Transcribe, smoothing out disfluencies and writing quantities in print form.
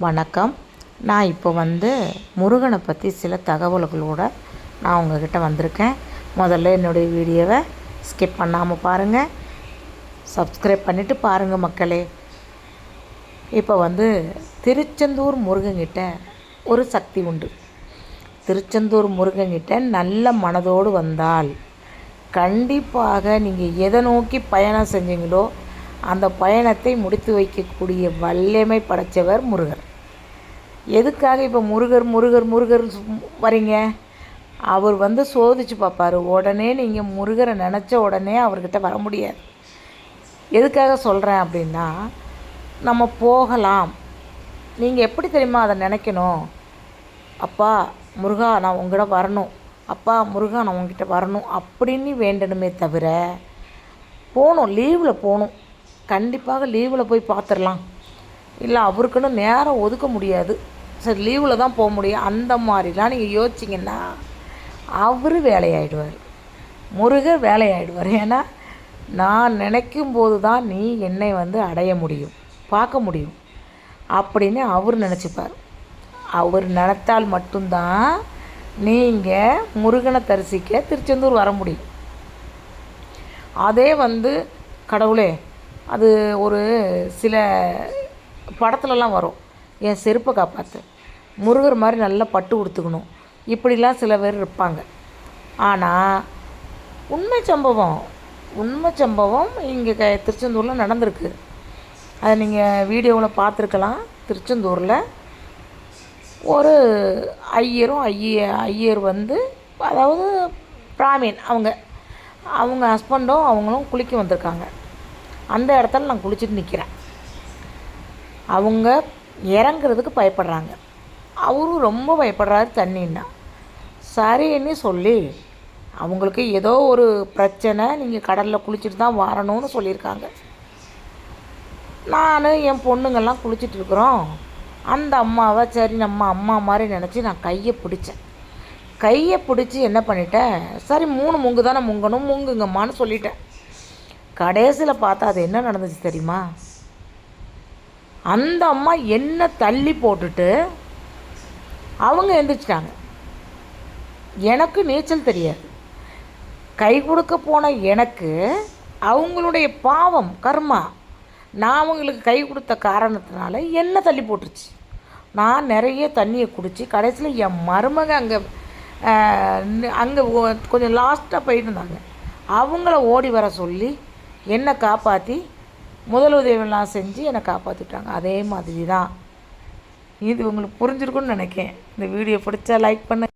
வணக்கம். நான் இப்போ முருகனை பற்றி சில தகவல்களோடு நான் உங்ககிட்ட வந்திருக்கேன். முதல்ல என்னுடைய வீடியோவை ஸ்கிப் பண்ணாமல் பாருங்கள், சப்ஸ்கிரைப் பண்ணிவிட்டு பாருங்கள் மக்களே. இப்போ திருச்செந்தூர் முருகன்கிட்ட ஒரு சக்தி உண்டு. திருச்செந்தூர் முருகன்கிட்ட நல்ல மனதோடு வந்தால் கண்டிப்பாக நீங்கள் எதை நோக்கி பயணம் செஞ்சீங்களோ அந்த பயணத்தை முடித்து வைக்கக்கூடிய வல்லமை படைத்தவர் முருகர். எதுக்காக இப்போ முருகர் முருகர் முருகர் வரீங்க? அவர் சோதித்து பார்ப்பார். உடனே நீங்கள் முருகரை நினச்ச உடனே அவர்கிட்ட வர முடியாது. எதுக்காக சொல்கிறேன் அப்படின்னா, நம்ம போகலாம். நீங்கள் எப்படி தெரியுமா அதை நினைக்கணும்? அப்பா முருகா நான் உங்கள்கிட்ட வரணும், அப்பா முருகா நான் உங்ககிட்ட வரணும் அப்படின்னு வேண்டணுமே தவிர, போகணும், லீவில் போகணும், கண்டிப்பாக லீவில் போய் பார்த்துடலாம், இல்லை அவருக்குன்னு நேரம் ஒதுக்க முடியாது, சரி லீவில் தான் போக முடியும், அந்த மாதிரிலாம் நீங்கள் யோசிச்சிங்கன்னா அவர் வேலையாயிடுவார், முருகர் வேலையாயிடுவார். ஏன்னா நான் நினைக்கும் போது தான் நீ என்னை அடைய முடியும், பார்க்க முடியும் அப்படின்னு அவர் நினச்சிப்பார். அவர் நினைத்தால் மட்டும்தான் நீங்கள் முருகனை தரிசிக்க திருச்செந்தூர் வர முடியும். அதே கடவுளே, அது ஒரு சில படத்துலலாம் வரும், என் செருப்பை காப்பாற்று, முருகர் மாதிரி நல்லா பட்டு கொடுத்துக்கணும், இப்படிலாம் சில பேர் இருப்பாங்க. ஆனால் உண்மை சம்பவம் இங்கே திருச்செந்தூரில் நடந்திருக்கு. அதை நீங்கள் வீடியோவில் பார்த்துருக்கலாம். திருச்செந்தூரில் ஒரு ஐயர் அதாவது பிராமின், அவங்க ஹஸ்பண்டும் அவங்களும் குளிக்க வந்திருக்காங்க. அந்த இடத்துல நான் குளிச்சுட்டு நிற்கிறேன். அவங்க இறங்குறதுக்கு பயப்படுறாங்க, அவரும் ரொம்ப பயப்படுறாரு தண்ணின்னா. சரின்னு சொல்லி அவங்களுக்கு ஏதோ ஒரு பிரச்சனை, நீங்கள் கடலில் குளிச்சுட்டு தான் வரணும்னு சொல்லியிருக்காங்க. நான் என் பொண்ணுங்கள்லாம் குளிச்சுட்ருக்குறோம். அந்த அம்மாவை சரி நம்ம அம்மா மாதிரி நினச்சி நான் கையை பிடிச்சி என்ன பண்ணிட்டேன், சரி 3 முங்கு தானே முங்கணும், முங்குங்கம்மான்னு சொல்லிட்டேன். கடைசியில் பார்த்தா அது என்ன நடந்துச்சு தெரியுமா? அந்த அம்மா என்ன தள்ளி போட்டுட்டு அவங்க எழுந்திரிச்சிட்டாங்க. எனக்கு நீச்சல் தெரியாது. கை கொடுக்க போன எனக்கு அவங்களுடைய பாவம் கர்மா, நான் அவங்களுக்கு கை கொடுத்த காரணத்தினால என்ன தள்ளி போட்டுருச்சு. நான் நிறைய தண்ணியை குடித்து கடைசியில் என் மருமக அங்கே கொஞ்சம் லாஸ்ட்டாக போயிட்டு இருந்தாங்க. அவங்கள ஓடி வர சொல்லி என்னை காப்பாற்றி முதலுதவியெல்லாம் செஞ்சு என்னை காப்பாற்றிட்டாங்க. அதே மாதிரி தான் இது உங்களுக்கு புரிஞ்சிருக்குன்னு நினைக்கிறேன். இந்த வீடியோ பிடிச்சா லைக் பண்ணு.